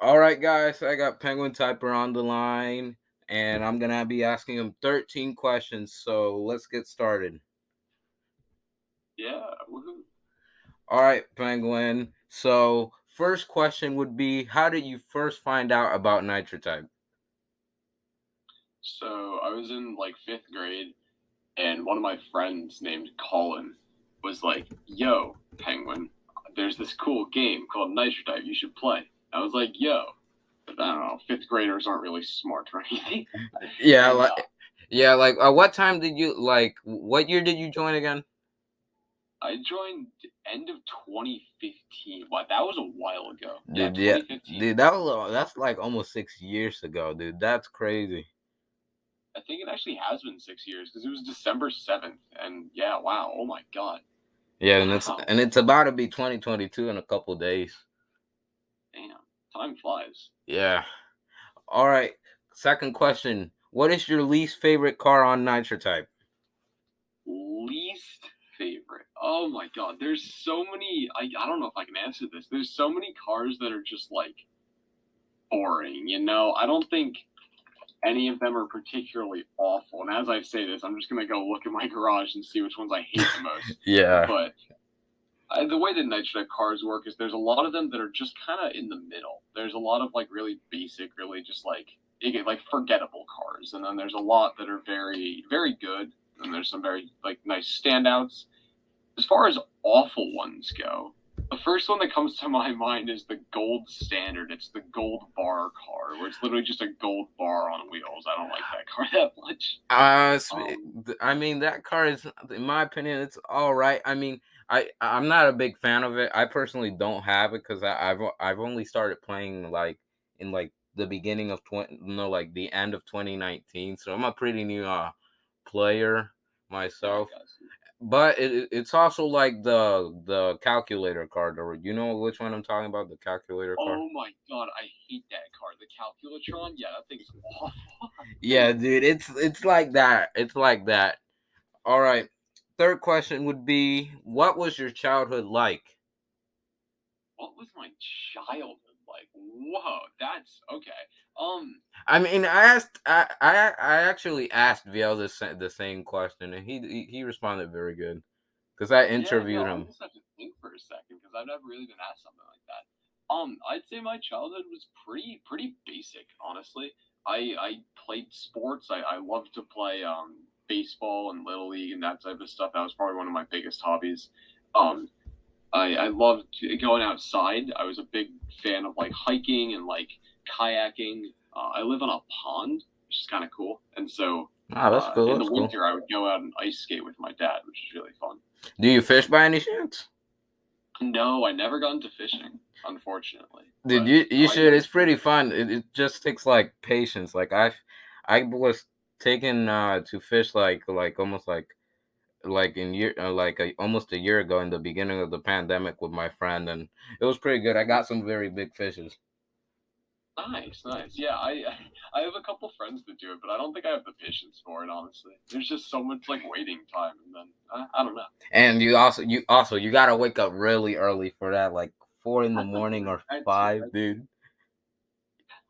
All right, guys. I got Penguin Typer on the line, and I'm gonna be asking him 13 questions. So let's get started. Yeah. Woohoo. All right, Penguin. So first question would be, how did you first find out about Nitrotype? So I was in like fifth grade, and one of my friends named Colin was like, "Yo, Penguin, there's this cool game called Nitrotype. You should play." I was like, "Yo." But I don't know. Fifth graders aren't really smart or anything. Yeah, and what time did you What year did you join again? I joined end of 2015. What? That was a while ago. Yeah, Dude, yeah, 2015. dude, that's like almost 6 years ago, dude. That's crazy. I think it actually has been 6 years because it was December 7th. And yeah, wow. Oh my God. Yeah, Wow. and it's about to be 2022 in a couple days. Damn. Time flies. Yeah. All right. Second question. What is your least favorite car on Nitrotype? Least favorite. Oh my God. There's so many. I don't know if I can answer this. There's so many cars that are just like boring, you know? I don't think any of them are particularly awful. And as I say this, I'm just going to go look at my garage and see which ones I hate the most. Yeah. But the way that nitrotype cars work is there's a lot of them that are just kind of in the middle. There's a lot of like really basic, really just like forgettable cars, and then there's a lot that are very very good, and there's some very like nice standouts. As far as awful ones go, the first one that comes to my mind is the gold standard. It's the gold bar car, where it's literally just a gold bar on wheels. I don't like that car that much. I mean that car is, in my opinion, it's all right. I mean, I'm not a big fan of it. I personally don't have it because I've only started playing in the beginning of like the end of 2019. So I'm a pretty new player Yeah, myself. guys. But it's also like the calculator card, or you know which one I'm talking about, the calculator card. Oh my god, I hate that car. The Calculatron, yeah, that thing's awful. Yeah, dude, it's like that. It's like that. All right. Third question would be, what was your childhood like? What was my childhood like? Whoa, that's okay. I mean, I actually asked Viel the same question, and he responded very good because I yeah, no, interviewed I'm him. just have to think for a second because I've never really been asked something like that. I'd say my childhood was pretty basic, honestly. I played sports. I loved to play baseball and little league and that type of stuff. That was probably one of my biggest hobbies. Um, I loved going outside. I was a big fan of like hiking and like kayaking. I live on a pond, which is kind of cool. And so Ah, that's cool. in the That's cool. winter, I would go out and ice skate with my dad, which is really fun. Do you fish by any chance? No, I never got into fishing, unfortunately. Dude, But you I should. It's eventually pretty did. fun. It just takes like patience. I was taken to fish like almost like in year almost a year ago in the beginning of the pandemic with my friend, and it was pretty good. I got some very big fishes. Nice, nice. Yeah, I have a couple friends that do it, but I don't think I have the patience for it. Honestly, there's just so much like waiting time, and then I don't know. And you gotta wake up really early for that, like 4 in the morning or That too. 5, That dude.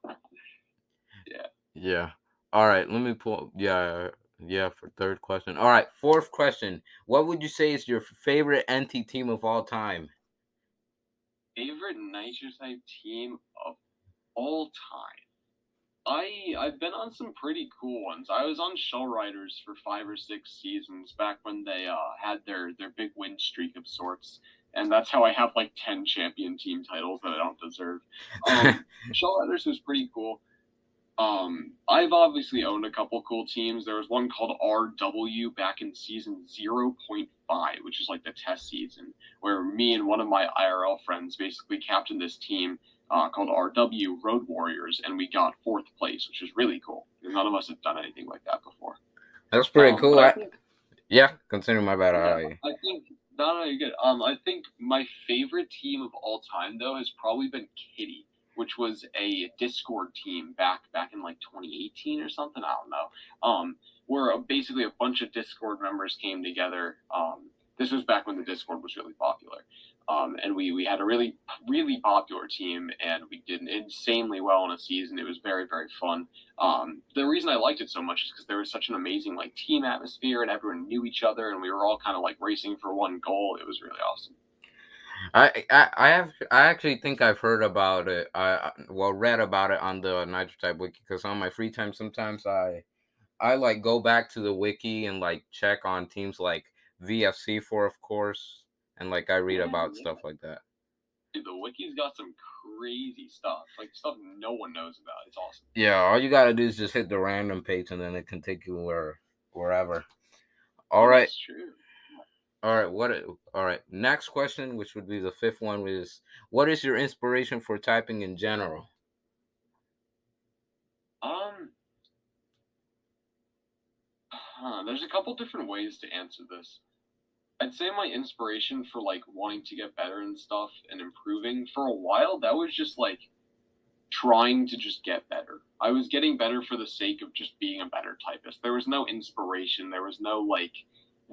too. Yeah. Yeah. All right, let me pull. Yeah, for third question. All right, fourth question. What would you say is your favorite NT team of all time? Favorite Nitro type team of all time. I've been on some pretty cool ones. I was on Show Riders for 5 or 6 seasons back when they had their big win streak of sorts, and that's how I have like 10 champion team titles that I don't deserve. Show Riders was pretty cool. I've obviously owned a couple cool teams. There was one called RW back in season 0.5, which is like the test season, where me and one of my IRL friends basically captained this team called RW Road Warriors, and we got fourth place, which is really cool. None of us had done anything like that before. That's pretty But cool. I think, Yeah, consider my bad. yeah, I think not only good. I think my favorite team of all time though has probably been Kitty, which was a Discord team back in like 2018 or something. I don't know. Where basically a bunch of Discord members came together. This was back when the Discord was really popular. And we had a really popular team, and we did insanely well in a season. It was very very fun. The reason I liked it so much is because there was such an amazing like team atmosphere, and everyone knew each other, and we were all kind of like racing for one goal. It was really awesome. I actually think I've heard about it. Well, read about it on the Nitro Type wiki, because on my free time sometimes I like go back to the wiki and like check on teams like VFC4, of course, and like I read Yeah, about yeah. stuff like that. Dude, the wiki's got some crazy stuff, like stuff no one knows about. It's awesome. Yeah, all you gotta do is just hit the random page and then it can take you wherever. All That right. is true. All right, all right. Next question, which would be the fifth one, is what is your inspiration for typing in general? Um, there's a couple different ways to answer this. I'd say my inspiration for like wanting to get better and stuff and improving for a while, that was just like trying to just get better. I was getting better for the sake of just being a better typist. There was no inspiration. There was no like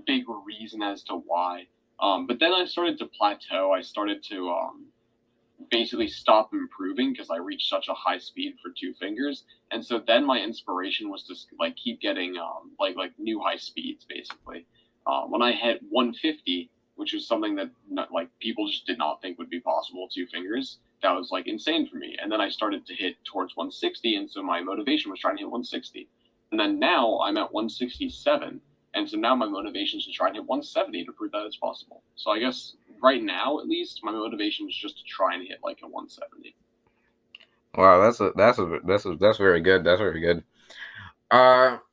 big reason as to why. But then I started to plateau. I started to basically stop improving because I reached such a high speed for two fingers. And so then my inspiration was to like keep getting like new high speeds basically. When I hit 150, which was something that not, like people just did not think would be possible, two fingers, that was like insane for me. And then I started to hit towards 160, and so my motivation was trying to hit 160. And then now I'm at 167, and so now my motivation is to try and hit 170 to prove that it's possible. So I guess right now, at least, my motivation is just to try and hit like a 170. Wow, that's very good. That's very good.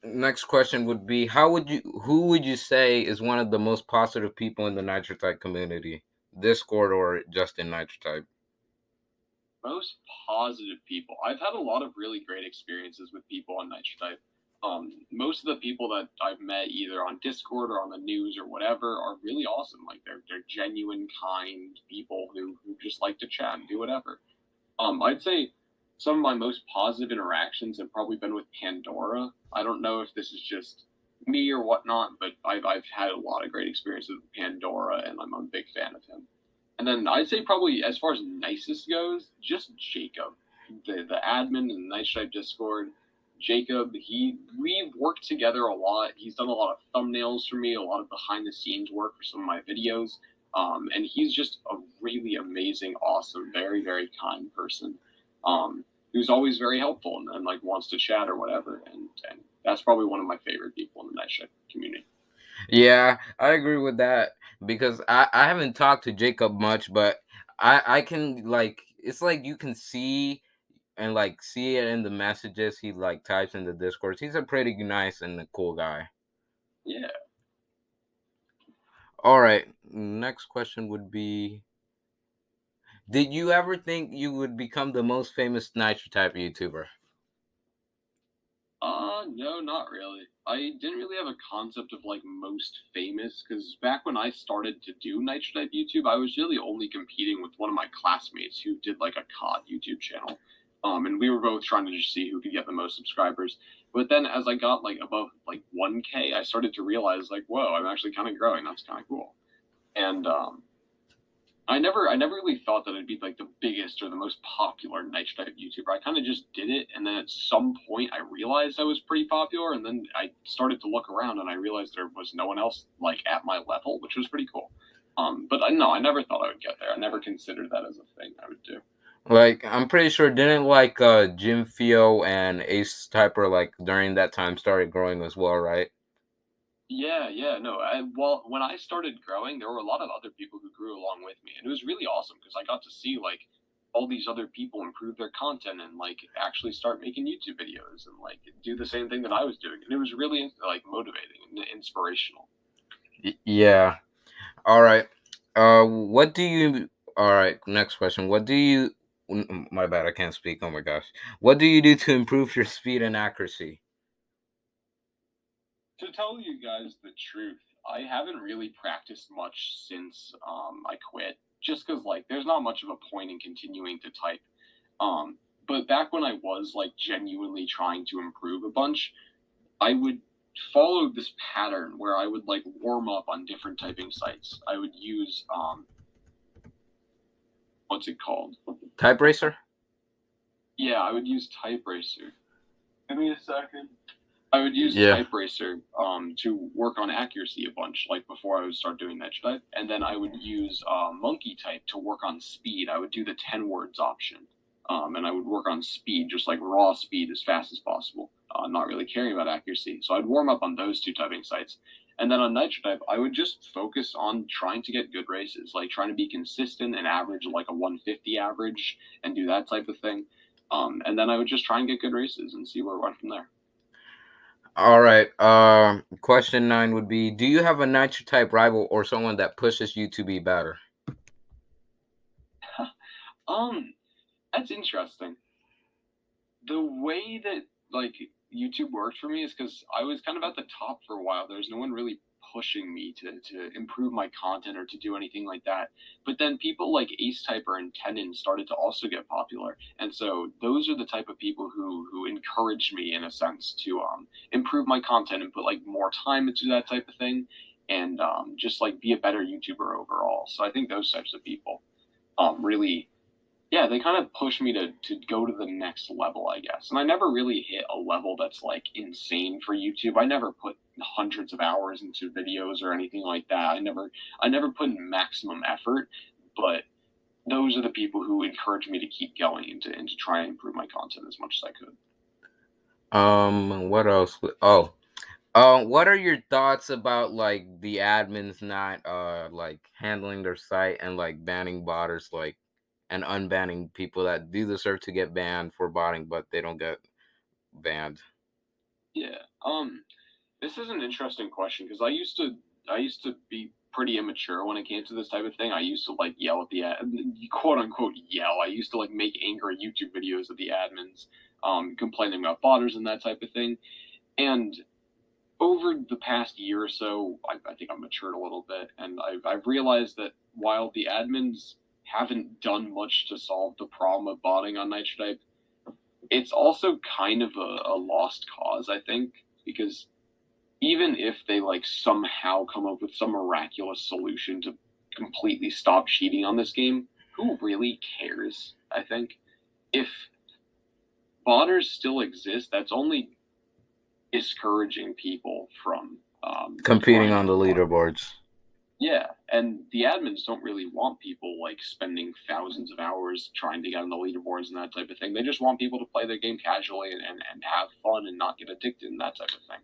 Next question would be who would you say is one of the most positive people in the Nitro Type community? Discord or just in Nitro Type? Most positive people. I've had a lot of really great experiences with people on Nitrotype. Most of the people that I've met either on Discord or on the news or whatever are really awesome. Like they're genuine, kind people who just like to chat and do whatever. I'd say some of my most positive interactions have probably been with Pandora. I don't know if this is just me or whatnot, but I've had a lot of great experiences with Pandora, and I'm a big fan of him. And then I'd say probably as far as nicest goes, just Jacob, the admin in the Night Stripe Discord. Jacob, we've worked together a lot. He's done a lot of thumbnails for me, a lot of behind the scenes work for some of my videos. And he's just a really amazing, awesome, very, very kind person. Who's always very helpful and like wants to chat or whatever. And that's probably one of my favorite people in the Night Stripe community. Yeah, I agree with that because I haven't talked to Jacob much, but I can like it's like you can see and like see it in the messages he like types in the Discord. He's a pretty nice and a cool guy. Yeah. All right, next question would be: did you ever think you would become the most famous Nitro Type YouTuber? No, not really. I didn't really have a concept of like most famous because back when I started to do Nitro Type YouTube, I was really only competing with one of my classmates who did like a COD YouTube channel. And we were both trying to just see who could get the most subscribers. But then as I got like above like 1K, I started to realize like, whoa, I'm actually kind of growing. That's kind of cool. And I never really thought that I'd be like the biggest or the most popular niche type YouTuber. I kind of just did it, and then at some point I realized I was pretty popular, and then I started to look around and I realized there was no one else like at my level, which was pretty cool. But no, I never thought I would get there. I never considered that as a thing I would do. Like I'm pretty sure didn't like Jim Theo and Ace Typer like during that time started growing as well, right? Yeah, yeah, no. Well, when I started growing, there were a lot of other people who grew along with me, and it was really awesome because I got to see like all these other people improve their content and like actually start making YouTube videos and like do the same thing that I was doing, and it was really like motivating and inspirational. Yeah. All right. What do you? All right. Next question. What do you? My bad. I can't speak. Oh my gosh. What do you do to improve your speed and accuracy? To tell you guys the truth, I haven't really practiced much since I quit, just because like there's not much of a point in continuing to type. But back when I was like genuinely trying to improve a bunch, I would follow this pattern where I would like warm up on different typing sites. I would use what's it called? Type Racer? Yeah, I would use Type Racer. Give me a second. I would use Yeah. Type Racer to work on accuracy a bunch, like before I would start doing Nitro Type, and then I would use Monkey Type to work on speed. I would do the 10 words option, and I would work on speed, just like raw speed as fast as possible, not really caring about accuracy. So I'd warm up on those two typing sites. And then on Nitro Type, I would just focus on trying to get good races, like trying to be consistent and average like a 150 average and do that type of thing. And then I would just try and get good races and see where it went from there. All right. Question 9 would be: do you have a Nitro type rival or someone that pushes you to be better? That's interesting. The way that like YouTube worked for me is because I was kind of at the top for a while. There was no one really pushing me to improve my content or to do anything like that. But then people like Ace Typer and Tenon started to also get popular, and so those are the type of people who encouraged me in a sense to improve my content and put like more time into that type of thing, and just like be a better YouTuber overall. So I think those types of people really, yeah, they kind of push me to go to the next level, I guess. And I never really hit a level that's like insane for YouTube. I never put hundreds of hours into videos or anything like that. I never put in maximum effort, but those are the people who encourage me to keep going and to try and improve my content as much as I could. What else? Oh, what are your thoughts about like the admins not like handling their site and like banning botters, like, and unbanning people that do deserve to get banned for botting but they don't get banned? Yeah. This is an interesting question because I used to be pretty immature when it came to this type of thing. I used to like yell at the quote unquote yell. I used to like make angry YouTube videos of the admins, complaining about botters and that type of thing. And over the past year or so, I think I've matured a little bit, and I've realized that while the admins haven't done much to solve the problem of botting on Nitrotype, it's also kind of a lost cause, I think, because even if they like somehow come up with some miraculous solution to completely stop cheating on this game, who really cares? I think if botters still exist, that's only discouraging people from Competing trying on to the bot. leaderboards. Yeah, and the admins don't really want people like spending thousands of hours trying to get on the leaderboards and that type of thing. They just want people to play their game casually and have fun and not get addicted and that type of thing.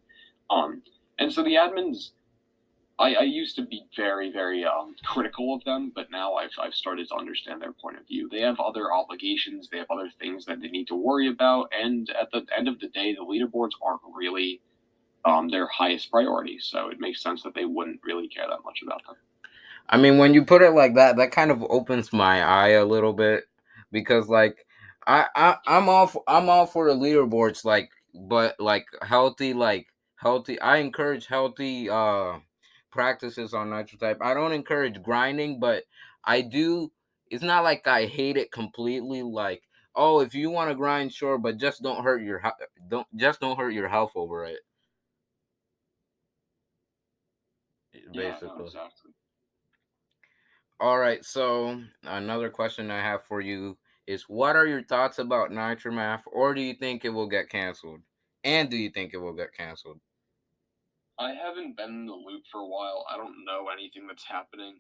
Um, and so the admins, I used to be very, very critical of them, but now I've started to understand their point of view. They have other obligations, they have other things that they need to worry about, and at the end of the day, the leaderboards aren't really their highest priority. So it makes sense that they wouldn't really care that much about them. I mean, when you put it like that, that kind of opens my eye a little bit, because like I'm all for the leaderboards, like, but like healthy. I encourage healthy practices on Nitro Type. I don't encourage grinding, but I do. It's not like I hate it completely. Like, oh, if you want to grind, sure, but just don't hurt your health over it. Yeah, no, Basically. exactly. All right, so another question I have for you is: what are your thoughts about Nitrometh, or do you think it will get canceled? And do you think it will get canceled? I haven't been in the loop for a while. I don't know anything that's happening.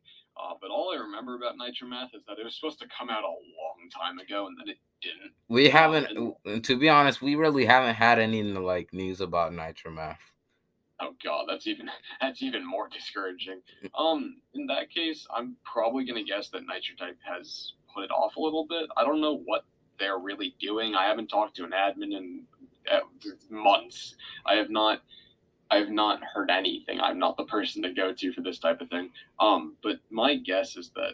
But all I remember about Nitrometh is that it was supposed to come out a long time ago and then it didn't. We haven't, And to be honest, we really haven't had any like news about Nitrometh. oh god, that's even more discouraging. In that case, I'm probably gonna guess that Nitrotype has put it off a little bit. I don't know what they're really doing. I haven't talked to an admin in months. I have not. I have not heard anything. I'm not the person to go to for this type of thing. But my guess is that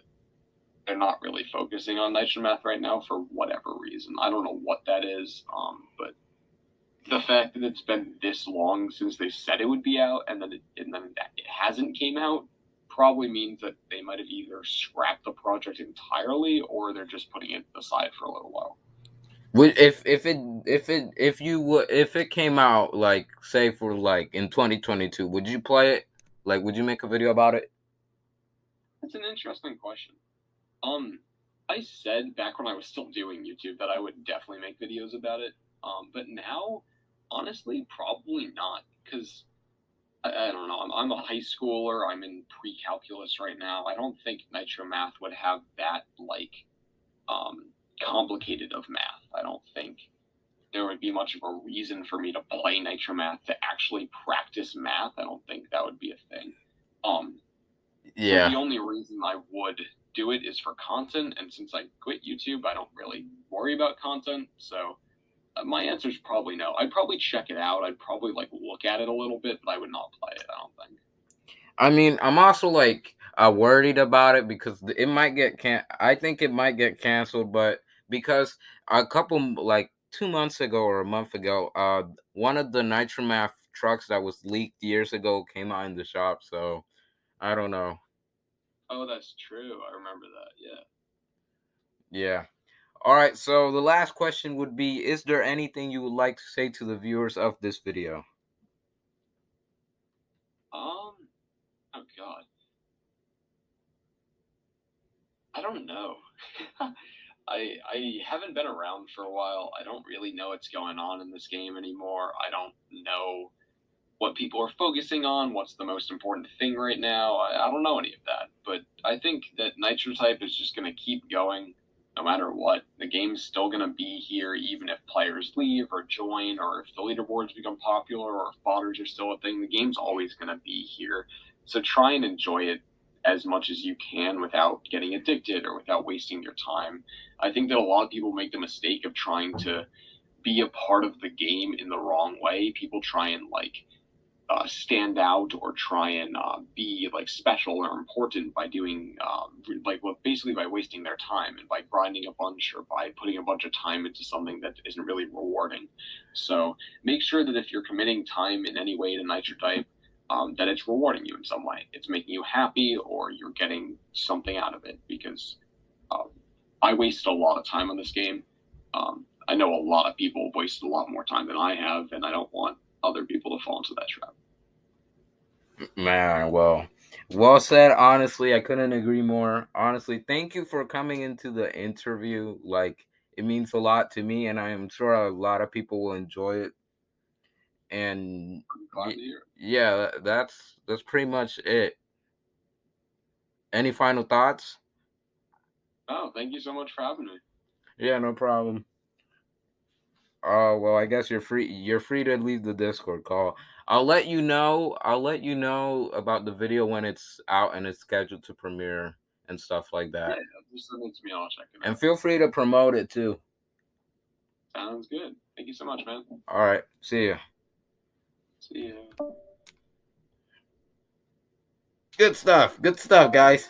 they're not really focusing on Nitromath right now for whatever reason. I don't know what that is. But the fact that it's been this long since they said it would be out and then it hasn't came out probably means that they might have either scrapped the project entirely or they're just putting it aside for a little while. If it came out, like, say for like in 2022, would you play it? Like, would you make a video about it? It's an interesting question. Um, I said back when I was still doing YouTube that I would definitely make videos about it. But now, honestly, probably not, because I don't know. I'm a high schooler. I'm in pre-calculus right now. I don't think Nitromath would have that um, complicated of math. I don't think there would be much of a reason for me to play Nitromath to actually practice math. I don't think that would be a thing. Um, so Yeah. the only reason I would do it is for content, and since I quit YouTube, I don't really worry about content. So my answer is probably no. I'd probably check it out. I'd probably like look at it a little bit, but I would not play it. I don't think. I mean, I'm also like worried about it because it might get I think it might get canceled, but because a couple like 2 months ago or a month ago, one of the Nitromath trucks that was leaked years ago came out in the shop. So I don't know. Oh, that's true. I remember that. Yeah. Yeah. All right. So the last question would be: is there anything you would like to say to the viewers of this video? Um. Oh God. I don't know. I haven't been around for a while. I don't really know what's going on in this game anymore. I don't know what people are focusing on, what's the most important thing right now. I don't know any of that. But I think that Nitro Type is just going to keep going no matter what. The game's still going to be here even if players leave or join, or if the leaderboards become popular, or if botters are still a thing. The game's always going to be here. So try and enjoy it as much as you can without getting addicted or without wasting your time. I think that a lot of people make the mistake of trying to be a part of the game in the wrong way. People try and stand out or try and be like special or important by doing basically by wasting their time and by grinding a bunch or by putting a bunch of time into something that isn't really rewarding. So make sure that if you're committing time in any way to Nitro Type, that it's rewarding you in some way. It's making you happy or you're getting something out of it, because um, I wasted a lot of time on this game. I know a lot of people have wasted a lot more time than I have, and I don't want other people to fall into that trap. Man, well said. Honestly, I couldn't agree more. Honestly, thank you for coming into the interview. Like, it means a lot to me, and I am sure a lot of people will enjoy it. And I'm glad to hear it. yeah, that's pretty much it. Any final thoughts? Oh, thank you so much for having me. Yeah, no problem. Oh, well, I guess you're free. You're free to leave the Discord call. I'll let you know. I'll let you know about the video when it's out and it's scheduled to premiere and stuff like Yeah, that. just send it to me. I'll check it And out. feel free to promote it too. Sounds good. Thank you so much, man. All right. See ya. See ya. Good stuff. Good stuff, guys.